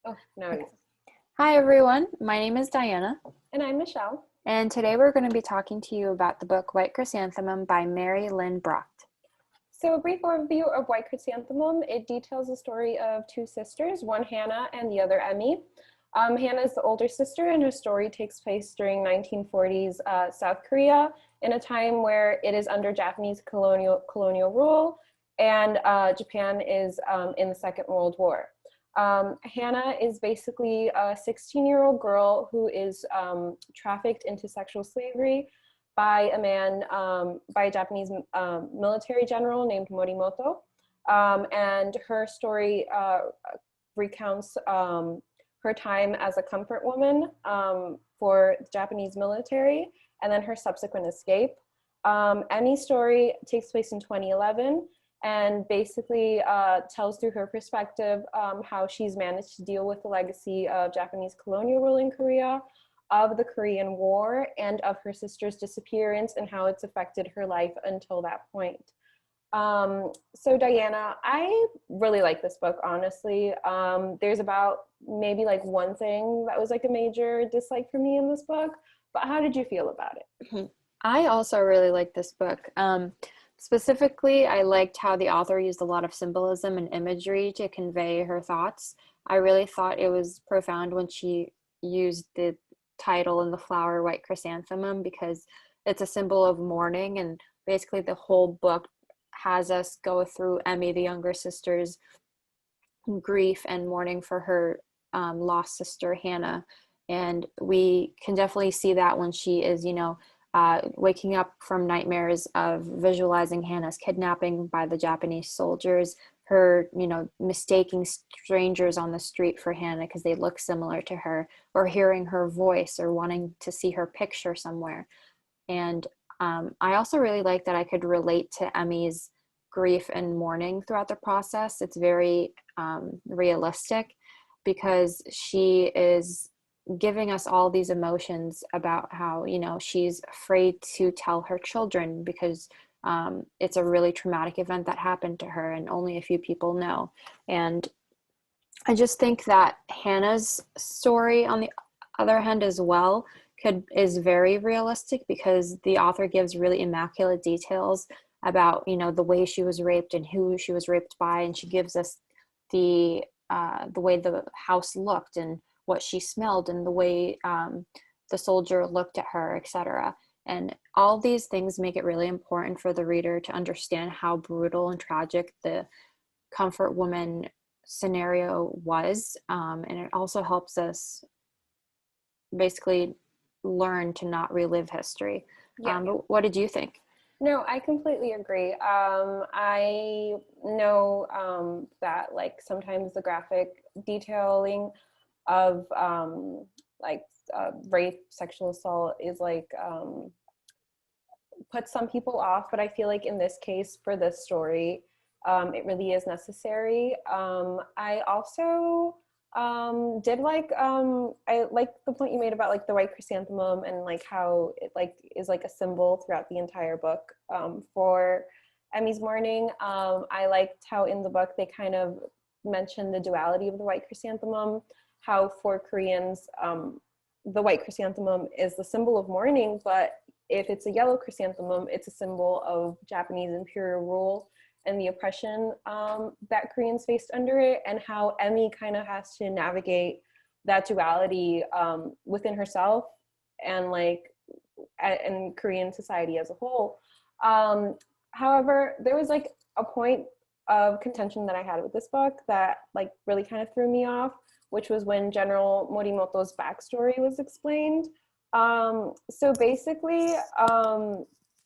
Oh, no Okay. worries. Hi, everyone. My name is Diana, And I'm Michelle. and today we're going to be talking to you about the book White Chrysanthemum by Mary Lynn Brocht. So, a brief overview of White Chrysanthemum. It details the story of two sisters, one Hannah and the other Emmy. Hannah is the older sister, and her story takes place during 1940s South Korea, in a time where it is under Japanese colonial rule, and Japan is in the Second World War. Hannah is basically a 16-year-old girl who is trafficked into sexual slavery by by a Japanese military general named Morimoto. And her story recounts her time as a comfort woman for the Japanese military and then her subsequent escape. Emmy's story takes place in 2011 and basically tells through her perspective how she's managed to deal with the legacy of Japanese colonial rule in Korea, of the Korean War, and of her sister's disappearance and how it's affected her life until that point. So Diana, I really like this book, honestly. There's about maybe like one thing that was like a major dislike for me in this book, but how did you feel about it? I also really like this book. Specifically, I liked how the author used a lot of symbolism and imagery to convey her thoughts. I really thought it was profound when she used the title and the flower White Chrysanthemum because it's a symbol of mourning, and basically the whole book has us go through Emmy, the younger sister's grief and mourning for her lost sister Hannah. And we can definitely see that when she is, waking up from nightmares of visualizing Hannah's kidnapping by the Japanese soldiers, her, mistaking strangers on the street for Hannah because they look similar to her, or hearing her voice or wanting to see her picture somewhere. And I also really like that I could relate to Emmy's grief and mourning throughout the process. It's very realistic because she is giving us all these emotions about how, she's afraid to tell her children because it's a really traumatic event that happened to her and only a few people know. And I just think that Hannah's story, on the other hand, as well, is very realistic because the author gives really immaculate details about the way she was raped and who she was raped by, and she gives us the way the house looked and what she smelled and the way the soldier looked at her, etc. And all these things make it really important for the reader to understand how brutal and tragic the comfort woman scenario was. And it also helps us basically learn to not relive history. Yeah. But what did you think? No, I completely agree. I know that like sometimes the graphic detailing of like rape, sexual assault is like puts some people off, but I feel like in this case for this story, it really is necessary. I also did like I like the point you made about like the white chrysanthemum and like how it like is like a symbol throughout the entire book for Emmy's mourning. I liked how in the book they kind of mentioned the duality of the white chrysanthemum, how for Koreans the white chrysanthemum is the symbol of mourning, but if it's a yellow chrysanthemum, it's a symbol of Japanese imperial rule and the oppression that Koreans faced under it, and how Emmy kind of has to navigate that duality within herself and like and Korean society as a whole. However, there was like a point of contention that I had with this book that like really kind of threw me off, which was when General Morimoto's backstory was explained. So basically,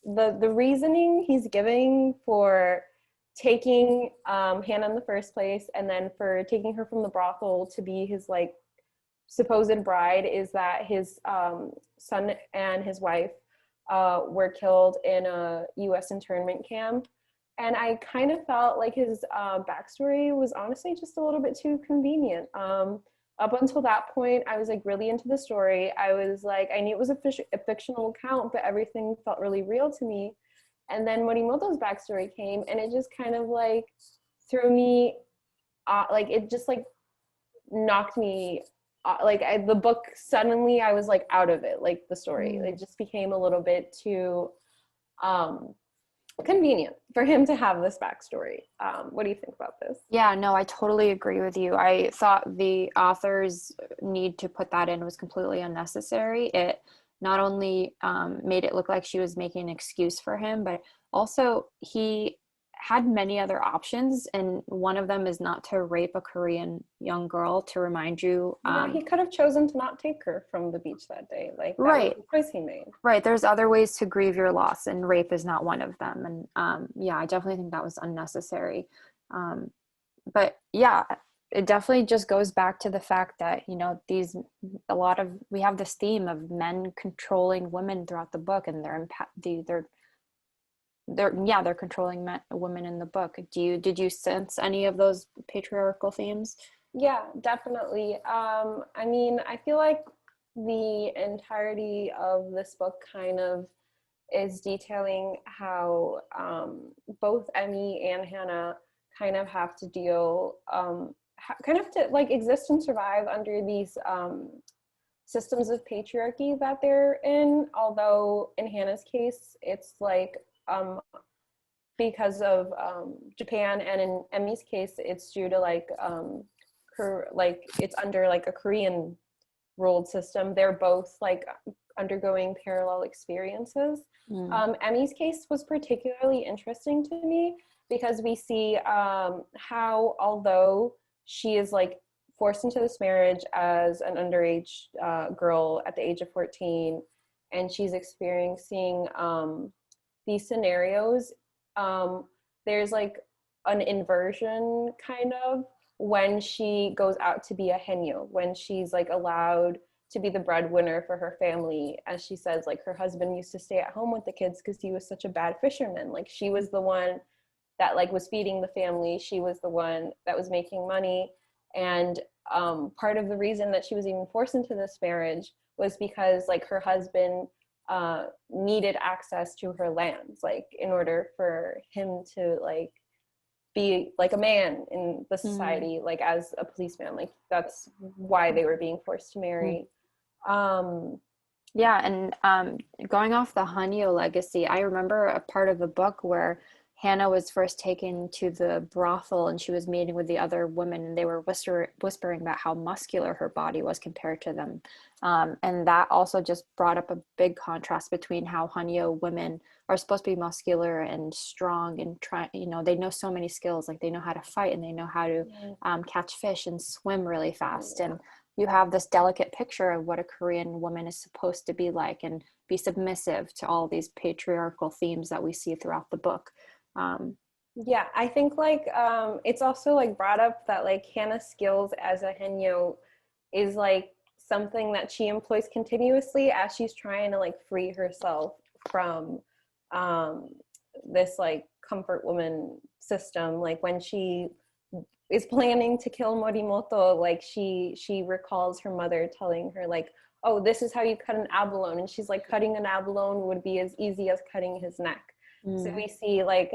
the reasoning he's giving for taking Hannah in the first place, and then for taking her from the brothel to be his like supposed bride, is that his son and his wife were killed in a U.S. internment camp. And I kind of felt like his backstory was honestly just a little bit too convenient. Up until that point, I was like really into the story. I was like, I knew it was a fictional account, but everything felt really real to me. And then Morimoto's backstory came, and it just kind of like threw me, like it just like knocked me like the book suddenly I was like out of it, like the story. It just became a little bit too um, convenient for him to have this backstory. What do you think about this? Yeah, no, I totally agree with you. I thought the author's need to put that in was completely unnecessary. It not only made it look like she was making an excuse for him, but also he had many other options, and one of them is not to rape a Korean young girl, to remind you. Yeah, he could have chosen to not take her from the beach that day. Like that was Right, the choice he made. right. There's other ways to grieve your loss, and rape is not one of them. And yeah, I definitely think that was unnecessary. Um, but yeah, it definitely just goes back to the fact that, you know, we have this theme of men controlling women throughout the book, and they're controlling women in the book. Did you sense any of those patriarchal themes? Yeah, definitely. I mean, I feel like the entirety of this book kind of is detailing how both Emmy and Hannah kind of have to deal, kind of to like exist and survive under these systems of patriarchy that they're in. Although in Hannah's case, it's like because of Japan, and in Emmy's case, it's due to like like it's under like a Korean ruled system. They're both like undergoing parallel experiences. Mm. Emmy's case was particularly interesting to me because we see how, although she is like forced into this marriage as an underage girl at the age of 14, and she's experiencing these scenarios, there's like an inversion kind of when she goes out to be a henyo, when she's like allowed to be the breadwinner for her family. As she says, like her husband used to stay at home with the kids because he was such a bad fisherman. Like she was the one that like was feeding the family. She was the one that was making money. And part of the reason that she was even forced into this marriage was because like her husband needed access to her lands, like in order for him to like be like a man in the Mm. society, like as a policeman. Like that's why they were being forced to Mm. marry. um Yeah, and going off the Hanyo legacy, I remember a part of the book where Hannah was first taken to the brothel and she was meeting with the other women, and they were whispering about how muscular her body was compared to them. And that also just brought up a big contrast between how Hanyo women are supposed to be muscular and strong and try, you know, they know so many skills, like they know how to fight and they know how to catch fish and swim really fast. yeah. And you have this delicate picture of what a Korean woman is supposed to be like and be submissive to all these patriarchal themes that we see throughout the book. Um, Yeah, I think like it's also like brought up that like Hannah's skills as a henyo is like something that she employs continuously as she's trying to like free herself from um this like comfort woman system. Like when she is planning to kill Morimoto, like she recalls her mother telling her like, oh, this is how you cut an abalone, and she's like, cutting an abalone would be as easy as cutting his neck. So mm, we see like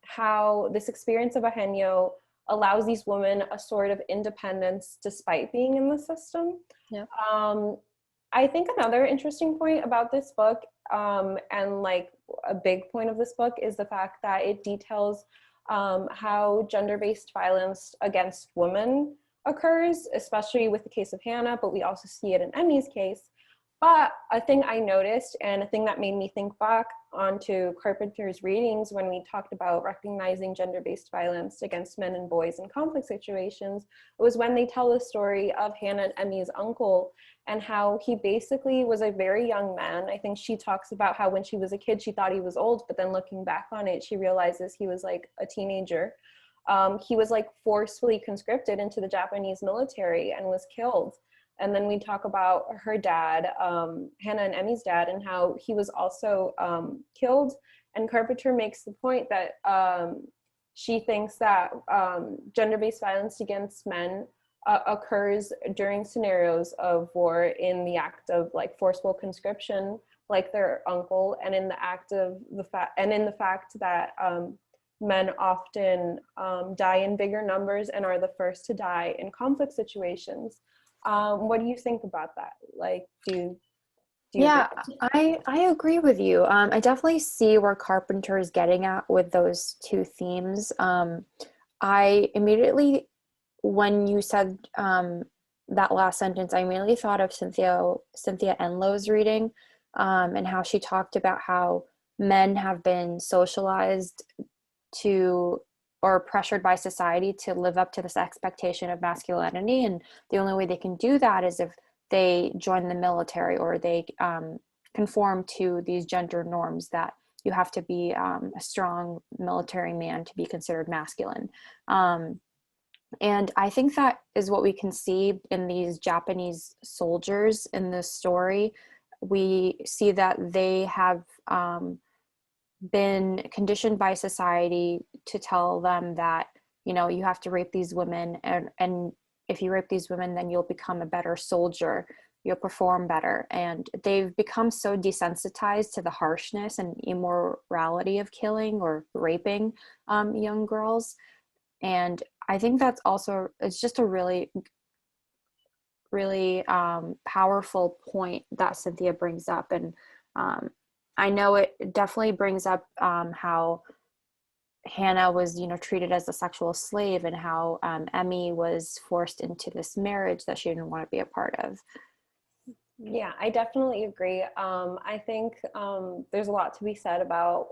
how this experience of a henyo allows these women a sort of independence despite being in the system. yeah. um, I think another interesting point about this book, and like a big point of this book, is the fact that it details how gender-based violence against women occurs, especially with the case of Hannah, but we also see it in Emmy's case. But a thing I noticed, and a thing that made me think back onto Carpenter's readings when we talked about recognizing gender-based violence against men and boys in conflict situations, was when they tell the story of Hannah and Emmy's uncle and how he basically was a very young man. I think she talks about how when she was a kid, she thought he was old, but then looking back on it, she realizes he was like a teenager. He was like forcefully conscripted into the Japanese military and was killed. And then we talk about her dad, Hannah and Emmy's dad, and how he was also killed. And Carpenter makes the point that she thinks that gender-based violence against men occurs during scenarios of war, in the act of like forceful conscription, like their uncle, and in the act of the fact, and in the fact that men often die in bigger numbers and are the first to die in conflict situations. What do you think about that? Like, do you agree? Yeah, I agree with you. I definitely see where Carpenter is getting at with those two themes. I immediately, when you said that last sentence, I immediately thought of Cynthia Enlow's reading, and how she talked about how men have been socialized to, or pressured by society to live up to this expectation of masculinity, and the only way they can do that is if they join the military, or they conform to these gender norms that you have to be a strong military man to be considered masculine. And I think that is what we can see in these Japanese soldiers in this story. We see that they have been conditioned by society to tell them that, you know, you have to rape these women, and if you rape these women, then you'll become a better soldier, you'll perform better. And they've become so desensitized to the harshness and immorality of killing or raping young girls. And I think that's also, it's just a really really powerful point that Cynthia brings up. And um, I know it definitely brings up how Hannah was, you know, treated as a sexual slave, and how Emmy was forced into this marriage that she didn't want to be a part of. Yeah, I definitely agree. I think there's a lot to be said about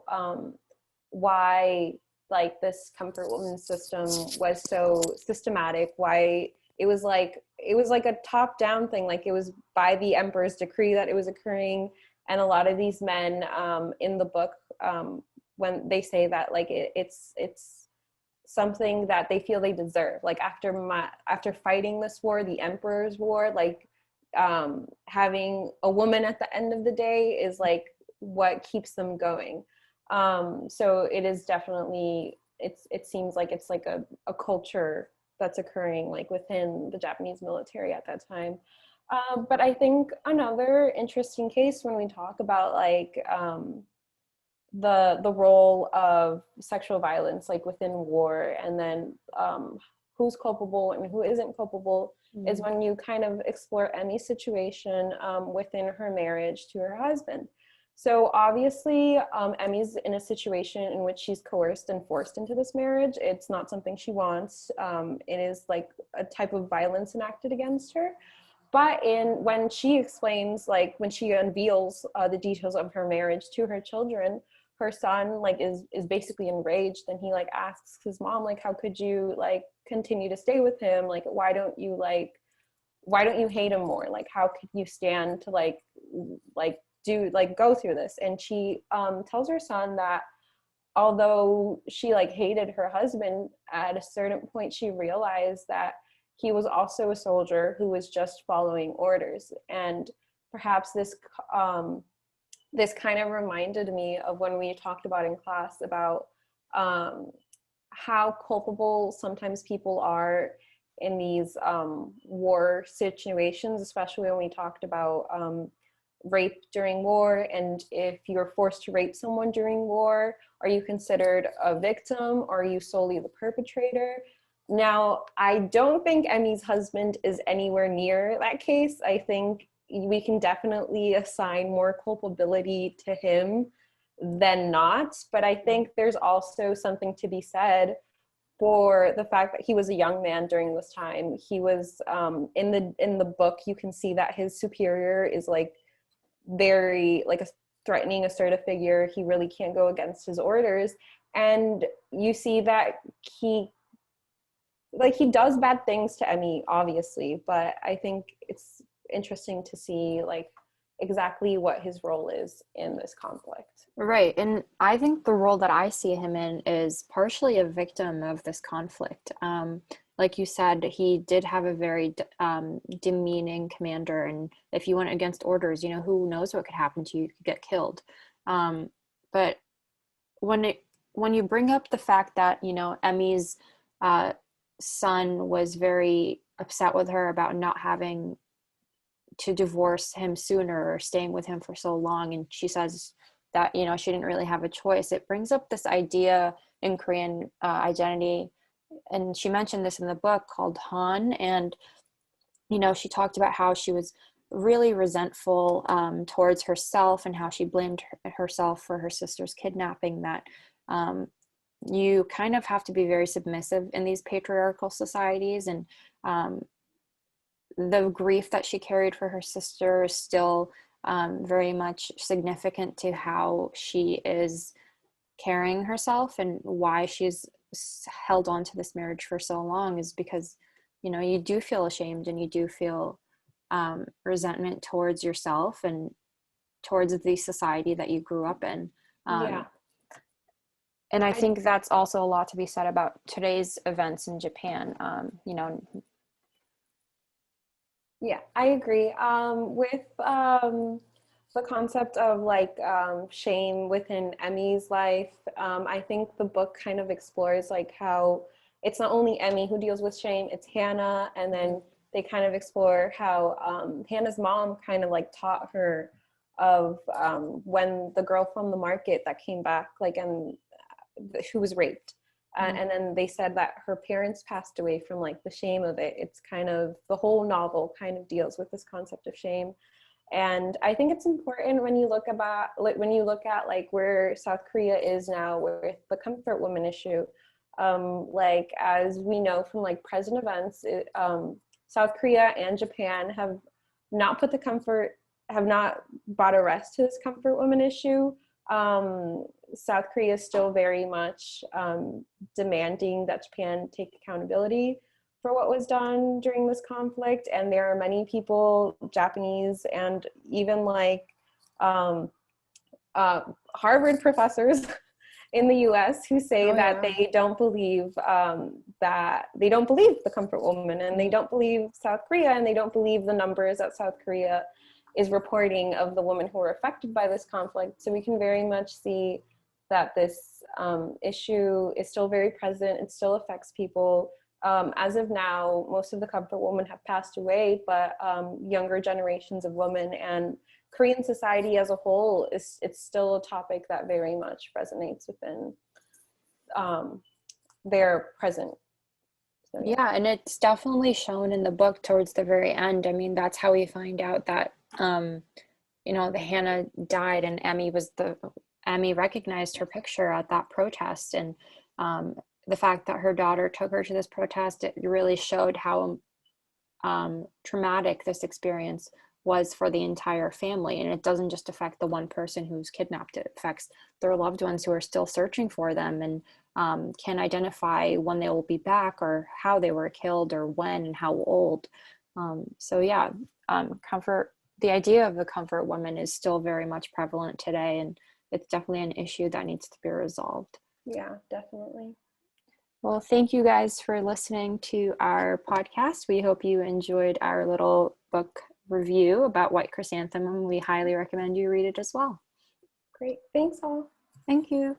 why like this comfort woman system was so systematic. Why it was like a top down thing. Like it was by the emperor's decree that it was occurring, and a lot of these men in the book, when they say that like it's something that they feel they deserve. Like after fighting this war, the emperor's war, like having a woman at the end of the day is like what keeps them going. So it is definitely, it seems like it's like a culture that's occurring like within the Japanese military at that time. But I think another interesting case when we talk about like the role of sexual violence like within war, and then who's culpable and who isn't culpable, is when you kind of explore Emmy's situation within her marriage to her husband. So obviously, Emmy's in a situation in which she's coerced and forced into this marriage. It's not something she wants. It is like a type of violence enacted against her. But when she explains, like when she unveils the details of her marriage to her children, her son like is basically enraged, and he like asks his mom like, how could you like continue to stay with him? Like why don't you hate him more? Like how could you stand to do like go through this? And she tells her son that although she like hated her husband, at a certain point she realized that he was also a soldier who was just following orders. And perhaps this kind of reminded me of when we talked about in class about how culpable sometimes people are in these war situations, especially when we talked about rape during war. And if you're forced to rape someone during war, are you considered a victim, or are you solely the perpetrator? Now, I don't think Emmy's husband is anywhere near that case. I think we can definitely assign more culpability to him than not. But I think there's also something to be said for the fact that he was a young man during this time. He was in the book, you can see that his superior is like very like a threatening, assertive figure. He really can't go against his orders. And you see that he does bad things to Emmy, obviously, but I think it's interesting to see like exactly what his role is in this conflict. Right. And I think the role that I see him in is partially a victim of this conflict. Like you said, he did have a very demeaning commander. And if you went against orders, you know, who knows what could happen to you? You could get killed. But when you bring up the fact that, you know, Emmy's son was very upset with her about not having to divorce him sooner or staying with him for so long, and she says that, you know, she didn't really have a choice, it brings up this idea in Korean identity. And she mentioned this in the book called Han. And, you know, she talked about how she was really resentful towards herself and how she blamed herself for her sister's kidnapping, that you kind of have to be very submissive in these patriarchal societies. And the grief that she carried for her sister is still very much significant to how she is carrying herself, and why she's held on to this marriage for so long is because, you know, you do feel ashamed and you do feel resentment towards yourself and towards the society that you grew up in. Yeah. And I think that's also a lot to be said about today's events in Japan. You know. Yeah, I agree. With the concept of like shame within Emmy's life, I think the book kind of explores like how it's not only Emmy who deals with shame, it's Hannah, and then they kind of explore how Hannah's mom kind of like taught her of when the girl from the market that came back, like, and who was raped. And then they said that her parents passed away from like the shame of it. It's kind of, the whole novel kind of deals with this concept of shame. And I think it's important when you look about, like, when you look at like where South Korea is now with the comfort woman issue. Like, as we know from like present events, South Korea and Japan have not brought a rest to this comfort woman issue. South Korea is still very much demanding that Japan take accountability for what was done during this conflict. And there are many people, Japanese and even like Harvard professors in the US who say that they don't believe the comfort woman, and they don't believe South Korea, and they don't believe the numbers that South Korea is reporting of the women who were affected by this conflict. So we can very much see that this issue is still very present. It still affects people. As of now, most of the comfort women have passed away, but younger generations of women and Korean society as a whole, it's still a topic that very much resonates within their present. So, yeah, and it's definitely shown in the book towards the very end. I mean, that's how we find out that you know, the Hannah died, and Emmy recognized her picture at that protest. And the fact that her daughter took her to this protest, it really showed how traumatic this experience was for the entire family. And it doesn't just affect the one person who's kidnapped, it affects their loved ones who are still searching for them, and can identify when they will be back, or how they were killed, or when and how old. So yeah, the idea of the comfort woman is still very much prevalent today, and it's definitely an issue that needs to be resolved. yeah, definitely. Well, thank you guys for listening to our podcast. We hope you enjoyed our little book review about White Chrysanthemum. We highly recommend you read it as well. Great. Thanks all. Thank you.